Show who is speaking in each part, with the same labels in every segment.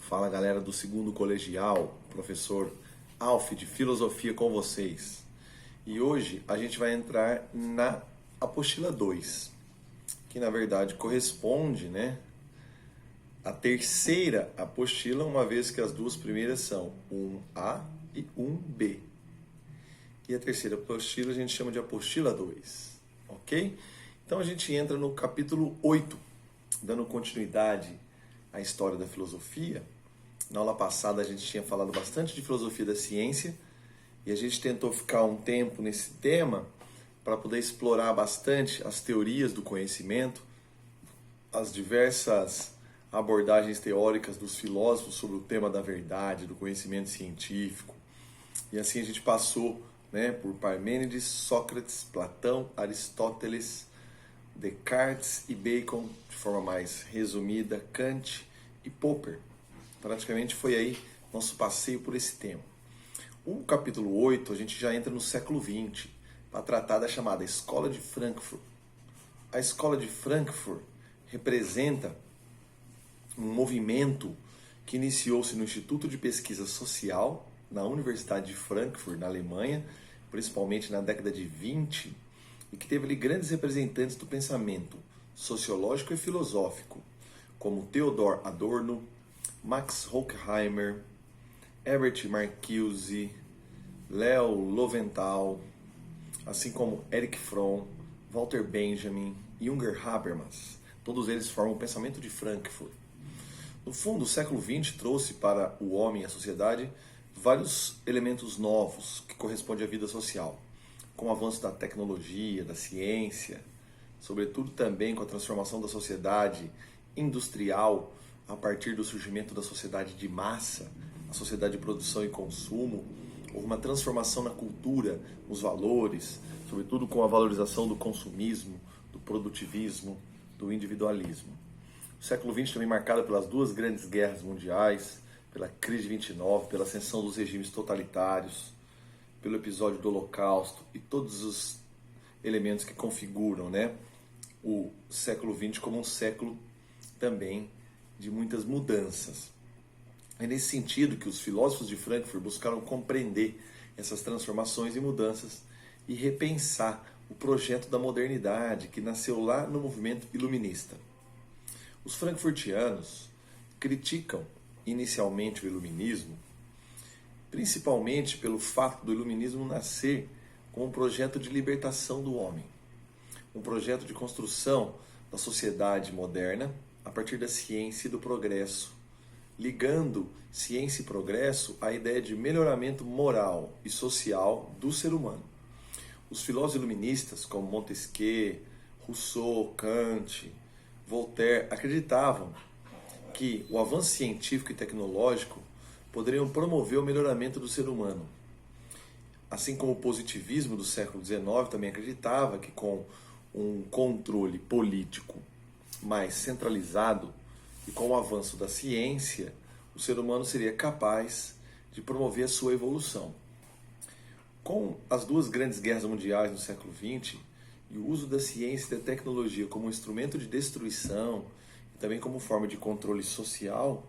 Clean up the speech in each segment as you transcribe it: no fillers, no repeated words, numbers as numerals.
Speaker 1: Fala galera do segundo colegial, professor Alf de Filosofia com vocês. E hoje a gente vai entrar na apostila 2, que na verdade corresponde, à terceira apostila, uma vez que as duas primeiras são 1A e 1B. E a terceira apostila a gente chama de apostila 2, ok? Então a gente entra no capítulo 8, dando continuidade à história da filosofia. Na aula passada a gente tinha falado bastante de filosofia da ciência e a gente tentou ficar um tempo nesse tema para poder explorar bastante as teorias do conhecimento, as diversas abordagens teóricas dos filósofos sobre o tema da verdade, do conhecimento científico. E assim a gente passou por Parmênides, Sócrates, Platão, Aristóteles, Descartes e Bacon, de forma mais resumida, Kant e Popper. Praticamente foi aí nosso passeio por esse tema. O capítulo 8, a gente já entra no século XX, para tratar da chamada Escola de Frankfurt. A Escola de Frankfurt representa um movimento que iniciou-se no Instituto de Pesquisa Social, na Universidade de Frankfurt, na Alemanha, principalmente na década de 20, e que teve ali grandes representantes do pensamento sociológico e filosófico, como Theodor Adorno, Max Horkheimer, Herbert Marcuse, Leo Lowenthal, assim como Erich Fromm, Walter Benjamin e Jürgen Habermas. Todos eles formam o pensamento de Frankfurt. No fundo, o século XX trouxe para o homem e a sociedade vários elementos novos que correspondem à vida social, com o avanço da tecnologia, da ciência, sobretudo também com a transformação da sociedade industrial a partir do surgimento da sociedade de massa, a sociedade de produção e consumo. Houve uma transformação na cultura, nos valores, sobretudo com a valorização do consumismo, do produtivismo, do individualismo. O século XX também marcado pelas duas grandes guerras mundiais, pela crise de 29, pela ascensão dos regimes totalitários, pelo episódio do Holocausto e todos os elementos que configuram o século XX como um século também de muitas mudanças. É nesse sentido que os filósofos de Frankfurt buscaram compreender essas transformações e mudanças e repensar o projeto da modernidade que nasceu lá no movimento iluminista. Os frankfurtianos criticam inicialmente o iluminismo, principalmente pelo fato do iluminismo nascer como um projeto de libertação do homem, um projeto de construção da sociedade moderna a partir da ciência e do progresso, ligando ciência e progresso à ideia de melhoramento moral e social do ser humano. Os filósofos iluministas, como Montesquieu, Rousseau, Kant, Voltaire, acreditavam que o avanço científico e tecnológico poderiam promover o melhoramento do ser humano. Assim como o positivismo do século XIX também acreditava que com um controle político mais centralizado e com o avanço da ciência, o ser humano seria capaz de promover a sua evolução. Com as duas grandes guerras mundiais no século XX e o uso da ciência e da tecnologia como um instrumento de destruição e também como forma de controle social,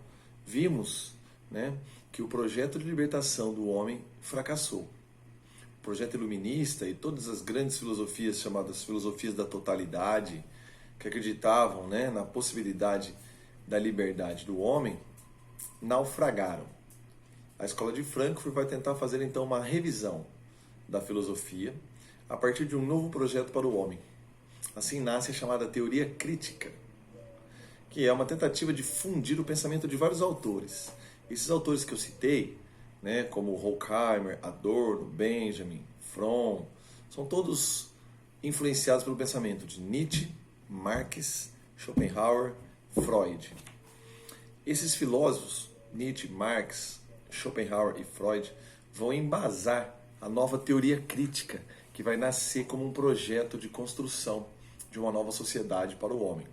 Speaker 1: vimos que o projeto de libertação do homem fracassou. O projeto iluminista e todas as grandes filosofias chamadas filosofias da totalidade, que acreditavam na possibilidade da liberdade do homem, naufragaram. A Escola de Frankfurt vai tentar fazer então uma revisão da filosofia a partir de um novo projeto para o homem. Assim nasce a chamada teoria crítica, que é uma tentativa de fundir o pensamento de vários autores. Esses autores que eu citei, como Horkheimer, Adorno, Benjamin, Fromm, são todos influenciados pelo pensamento de Nietzsche, Marx, Schopenhauer, Freud. Esses filósofos, Nietzsche, Marx, Schopenhauer e Freud, vão embasar a nova teoria crítica, que vai nascer como um projeto de construção de uma nova sociedade para o homem,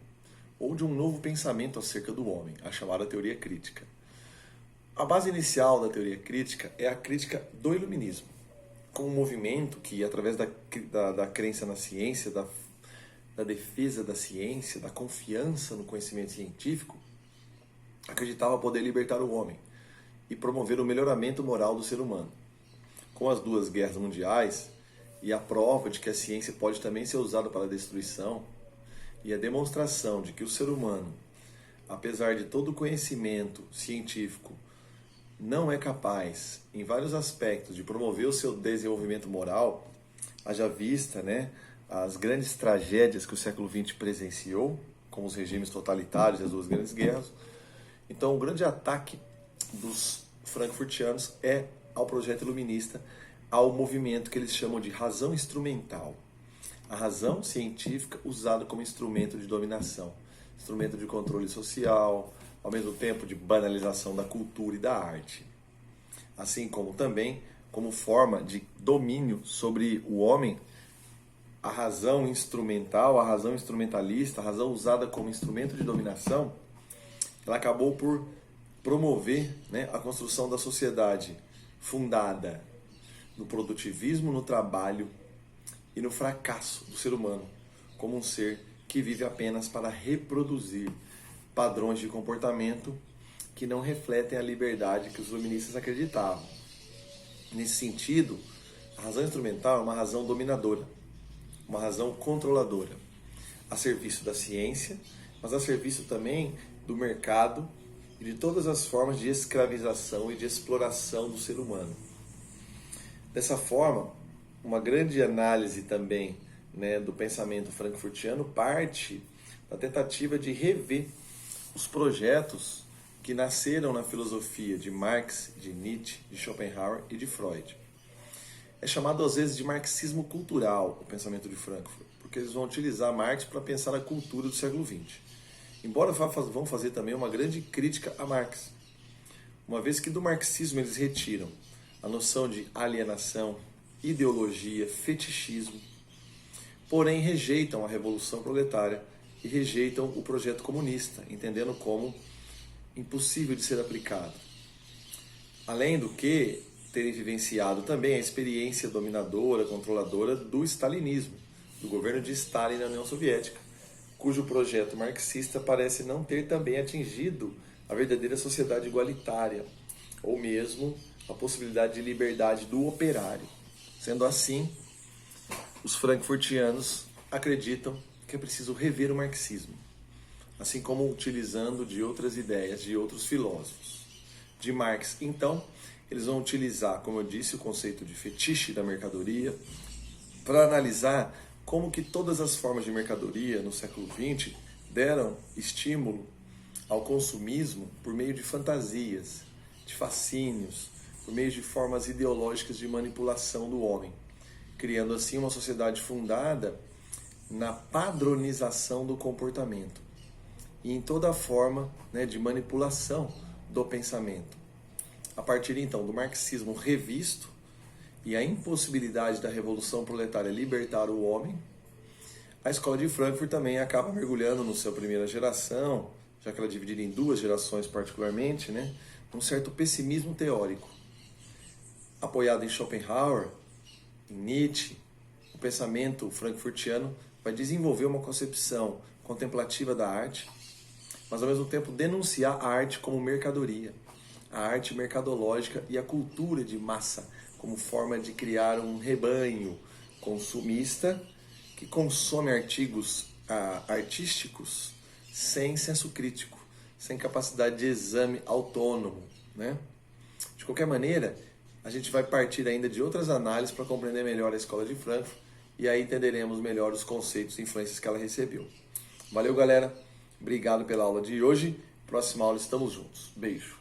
Speaker 1: ou de um novo pensamento acerca do homem, a chamada teoria crítica. A base inicial da teoria crítica é a crítica do iluminismo, com um movimento que, através da crença na ciência, da defesa da ciência, da confiança no conhecimento científico, acreditava poder libertar o homem e promover o melhoramento moral do ser humano. Com as duas guerras mundiais e a prova de que a ciência pode também ser usada para a destruição e a demonstração de que o ser humano, apesar de todo o conhecimento científico, não é capaz, em vários aspectos, de promover o seu desenvolvimento moral, haja vista, as grandes tragédias que o século XX presenciou, como os regimes totalitários e as duas grandes guerras. Então, o grande ataque dos frankfurtianos é ao projeto iluminista, ao movimento que eles chamam de razão instrumental. A razão científica usada como instrumento de dominação, instrumento de controle social, ao mesmo tempo de banalização da cultura e da arte. Assim como também como forma de domínio sobre o homem, a razão instrumental, a razão instrumentalista, a razão usada como instrumento de dominação, ela acabou por promover a construção da sociedade fundada no produtivismo, no trabalho e no fracasso do ser humano como um ser que vive apenas para reproduzir padrões de comportamento que não refletem a liberdade que os iluministas acreditavam. Nesse sentido, a razão instrumental é uma razão dominadora, uma razão controladora, a serviço da ciência, mas a serviço também do mercado e de todas as formas de escravização e de exploração do ser humano. Dessa forma, uma grande análise também do pensamento frankfurtiano parte da tentativa de rever os projetos que nasceram na filosofia de Marx, de Nietzsche, de Schopenhauer e de Freud. É chamado às vezes de marxismo cultural o pensamento de Frankfurt, porque eles vão utilizar Marx para pensar a cultura do século XX. Embora vão fazer também uma grande crítica a Marx, uma vez que do marxismo eles retiram a noção de alienação, ideologia, fetichismo, porém rejeitam a revolução proletária e rejeitam o projeto comunista, entendendo como impossível de ser aplicado. Além do que terem vivenciado também a experiência dominadora, controladora do stalinismo, do governo de Stalin na União Soviética, cujo projeto marxista parece não ter também atingido a verdadeira sociedade igualitária, ou mesmo a possibilidade de liberdade do operário. Sendo assim, os frankfurtianos acreditam que é preciso rever o marxismo, assim como utilizando de outras ideias, de outros filósofos. De Marx, então, eles vão utilizar, como eu disse, o conceito de fetiche da mercadoria, para analisar como que todas as formas de mercadoria no século XX deram estímulo ao consumismo por meio de fantasias, de fascínios, por meio de formas ideológicas de manipulação do homem, criando assim uma sociedade fundada na padronização do comportamento e em toda a forma de manipulação do pensamento. A partir então do marxismo revisto e a impossibilidade da revolução proletária libertar o homem, a escola de Frankfurt também acaba mergulhando na sua primeira geração, já que ela é dividida em duas gerações particularmente, num certo pessimismo teórico. Apoiado em Schopenhauer, em Nietzsche, o pensamento frankfurtiano vai desenvolver uma concepção contemplativa da arte, mas ao mesmo tempo denunciar a arte como mercadoria, a arte mercadológica e a cultura de massa como forma de criar um rebanho consumista que consome artigos artísticos sem senso crítico, sem capacidade de exame autônomo. De qualquer maneira, a gente vai partir ainda de outras análises para compreender melhor a escola de Frankfurt e aí entenderemos melhor os conceitos e influências que ela recebeu. Valeu, galera. Obrigado pela aula de hoje. Próxima aula estamos juntos. Beijo.